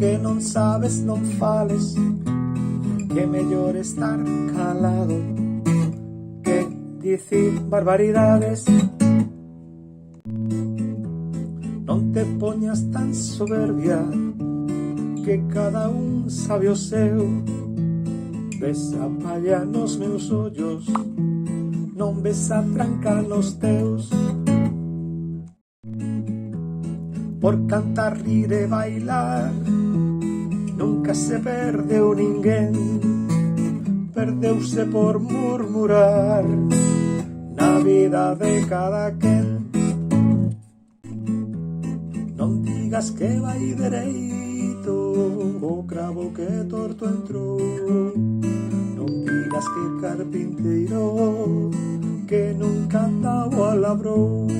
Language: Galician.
que non sabes non fales, que mellor estar calado que dicir barbaridades. Non te poñas tan soberbia, que cada un sabe o seu. Ves a palla nos meus ollos, non ves a tranca nos teus. Por cantar, rir e bailar nunca se perdeu ninguén, perdeuse por murmurar na vida de cada quen. Non digas que vai dereito o cravo que torto entrou, non digas que carpinteiro que nunca andaba labrou.